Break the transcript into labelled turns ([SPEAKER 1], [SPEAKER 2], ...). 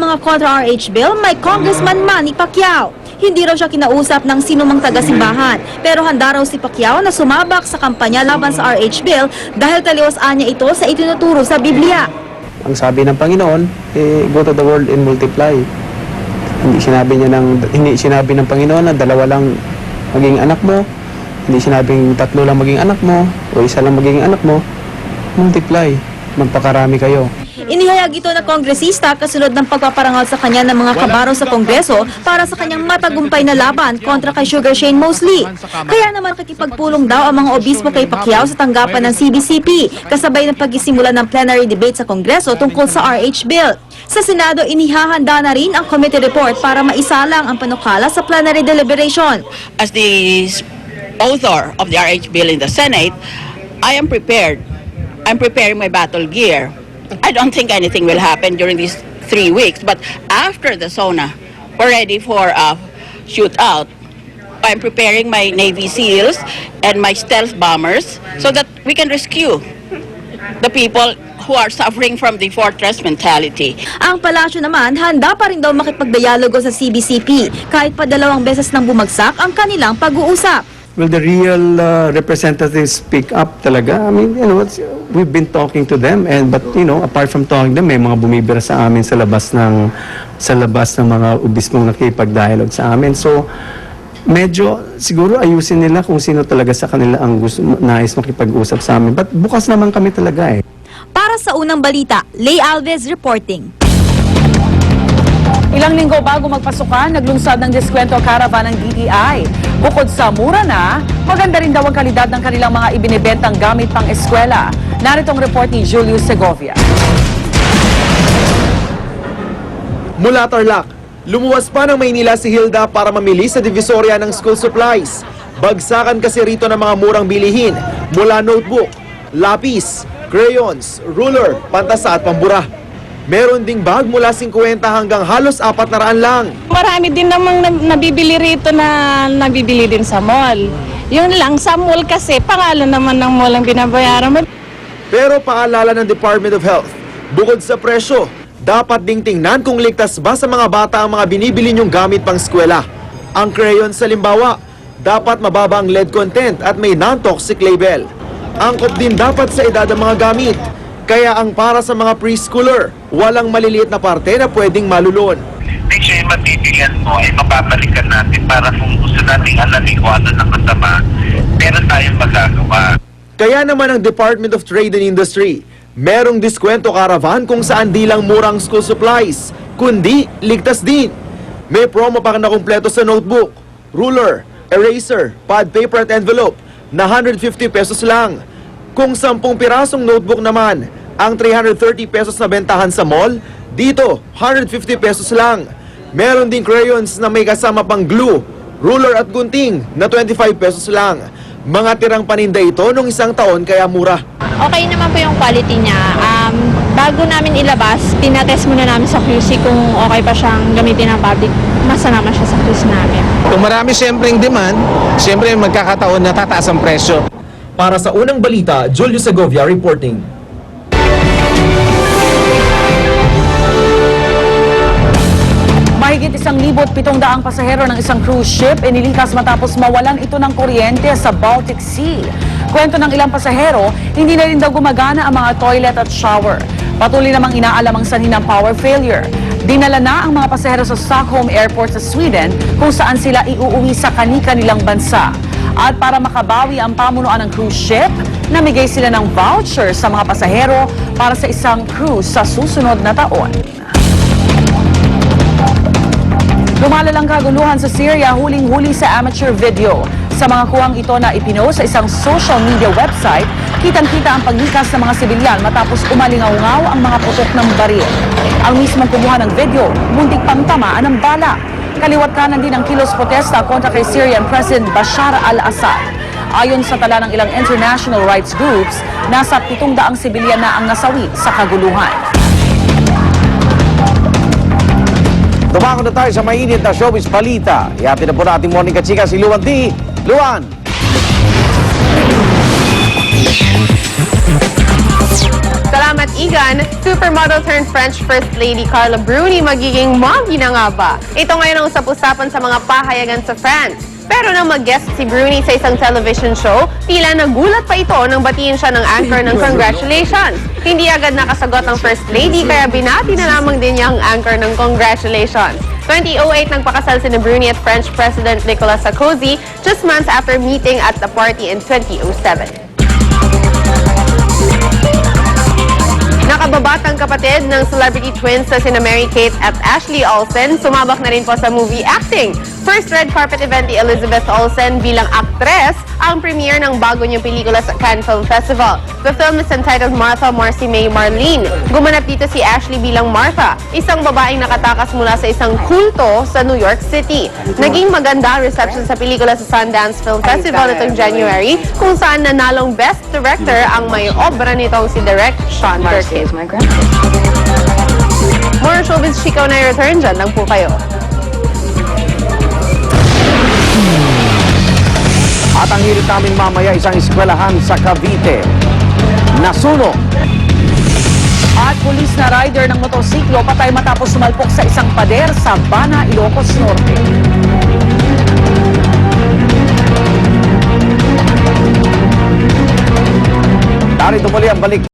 [SPEAKER 1] mga kontra RH bill, may Congressman Manny Pacquiao. Hindi raw siya kinausap ng sinumang taga-simbahan, pero handa raw si Pacquiao na sumabak sa kampanya laban sa RH bill dahil taliwas-an niya ito sa itinuturo sa Biblia.
[SPEAKER 2] Ang sabi ng Panginoon, go to the world and multiply. Hindi sinabi ng Panginoon na dalawa lang maging anak mo, hindi sinabing tatlo lang maging anak mo, o isa lang maging anak mo. Multiply, magpakarami kayo.
[SPEAKER 1] Inihayag ito na kongresista kasunod ng pagpaparangal sa kanya ng mga kabaro sa Kongreso para sa kanyang matagumpay na laban kontra kay Sugar Shane Mosley. Kaya naman nakikipagpulong daw ang mga obispo kay Pacquiao sa tanggapan ng CBCP, kasabay ng pagsisimula ng plenary debate sa Kongreso tungkol sa RH bill. Sa Senado, inihahanda na rin ang committee report para maisalang ang panukala sa plenary deliberation.
[SPEAKER 3] As the author of the RH bill in the Senate, I am prepared. I'm preparing my battle gear. I don't think anything will happen during these 3 weeks, but after the SONA, we're ready for a shootout. I'm preparing my Navy SEALs and my stealth bombers so that we can rescue the people who are suffering from the fortress mentality.
[SPEAKER 1] Ang palasyo naman, handa pa rin daw makipagdialogo sa CBCP kahit pa 2 beses nang bumagsak ang kanilang pag-uusap.
[SPEAKER 2] Will the real representatives speak up talaga? I mean, we've been talking to them, but apart from talking to them, may mga bumibira sa amin sa labas ng mga obispong nakipag-dialogue sa amin. So, medyo siguro ayusin nila kung sino talaga sa kanila ang nais makipag-usap sa amin. But bukas naman kami talaga .
[SPEAKER 1] Para sa unang balita, Lay Alves reporting.
[SPEAKER 4] Ilang linggo bago magpasukan, naglunsad ng diskwento caravan ng DTI. Bukod sa mura na, maganda rin daw ang kalidad ng kanilang mga ibinibentang gamit pang eskwela. Narito ang report ni Julius Segovia.
[SPEAKER 5] Mula Tarlac, lumuwas pa ng Maynila si Hilda para mamili sa Divisoria ng school supplies. Bagsakan kasi rito ng mga murang bilihin mula notebook, lapis, crayons, ruler, pantasa at pambura. Meron ding bag mula 50 hanggang halos 400 lang.
[SPEAKER 6] Marami din namang nabibili rito na nabibili din sa mall. Yun lang, sa mall kasi, pangalan naman ng mall ang binabayaran mo.
[SPEAKER 5] Pero paalala ng Department of Health, bukod sa presyo, dapat ding tingnan kung ligtas ba sa mga bata ang mga binibili nyong gamit pang eskwela. Ang crayon sa limbawa, dapat mababa ang lead content at may non-toxic label. Angkop din dapat sa edad ng mga gamit. Kaya ang para sa mga preschooler, walang maliliit na parte na pwedeng malulon.
[SPEAKER 7] Hindi siya yung matitigyan mo ay mapapalikan natin para kung gusto nating alamin kung ano ng kasama, meron tayong magagawa.
[SPEAKER 5] Kaya naman ang Department of Trade and Industry, merong diskwento caravan kung saan di lang murang school supplies, kundi ligtas din. May promo pa na kumpleto sa notebook, ruler, eraser, pad paper at envelope na 150 pesos lang. Kung 10 pirasong notebook naman, ang 330 pesos na bentahan sa mall, dito 150 pesos lang. Meron din crayons na may kasama pang glue, ruler at gunting na 25 pesos lang. Mga tirang paninda ito nung 1 taon kaya mura.
[SPEAKER 6] Okay naman po yung quality niya. Bago namin ilabas, tinatest muna namin sa QC kung okay pa siyang gamitin ng public. Masa naman siya sa QC namin.
[SPEAKER 8] Kung marami siyempreng demand, siyempre magkakataon na tataas ang presyo.
[SPEAKER 5] Para sa unang balita, Julius Segovia reporting.
[SPEAKER 4] Mahigit 1,700 pasahero ng isang cruise ship inilikas matapos mawalan ito ng kuryente sa Baltic Sea. Kwento ng ilang pasahero, hindi na rin daw gumagana ang mga toilet at shower. Patuloy namang inaalam ang sanhi ng power failure. Dinala na ang mga pasahero sa Stockholm Airport sa Sweden kung saan sila iuuwi sa kani-kanilang bansa. At para makabawi ang pamunuan ng cruise ship, namigay sila ng voucher sa mga pasahero para sa isang cruise sa susunod na taon. Lumalalang kaguluhan sa Syria huling-huli sa amateur video. Sa mga kuwang ito na ipinost sa isang social media website, kitang-kita ang paglikas ng mga sibilyan matapos umalingaw-ngaw ang mga putok ng baril. Ang mismong kumuha ng video, muntik pang tamaan ng bala. Kaliwat kanan din ang kilos protesta kontra kay Syrian President Bashar al-Assad. Ayon sa tala ng ilang international rights groups, nasa 700 sibilyan na ang nasawi sa kaguluhan.
[SPEAKER 8] Tumako na tayo sa mainit na showbiz balita. Ihatid na po natin morning kachika si Luan T. Luan!
[SPEAKER 9] Salamat, kaibigan, supermodel turned French First Lady Carla Bruni magiging mommy na nga ba? Ito ngayon ang usap-usapan sa mga pahayagan sa France. Pero nang mag-guest si Bruni sa isang television show, tila nagulat pa ito nang batiin siya ng anchor ng congratulations. Hindi agad nakasagot ang First Lady kaya binati na lamang din niya ang anchor ng congratulations. 2008 nagpakasal si Bruni at French President Nicolas Sarkozy just months after meeting at the party in 2007. Nakababatang kapatid ng celebrity twins na sina Mary-Kate at Ashley Olsen, sumabak na rin po sa movie acting. First red carpet event ni Elizabeth Olsen bilang aktres ang premiere ng bago niyang pelikula sa Cannes Film Festival. The film is entitled Martha Marcy May Marlene. Gumanap dito si Ashley bilang Martha, isang babaeng nakatakas mula sa isang kulto sa New York City. Naging maganda ang reception sa pelikula sa Sundance Film Festival itong January, kung saan nanalong Best Director ang may obra nitong si Direk Sean Durkin. More showbiz chikaw na i-return dyan lang po kayo.
[SPEAKER 8] At ang hirit namin mamaya, isang eskwelahan sa Cavite. Nasunog.
[SPEAKER 4] At pulis na rider ng motorsiklo patay matapos sumalpok sa isang pader sa Bana, Ilocos Norte.
[SPEAKER 8] Narito muli ang balik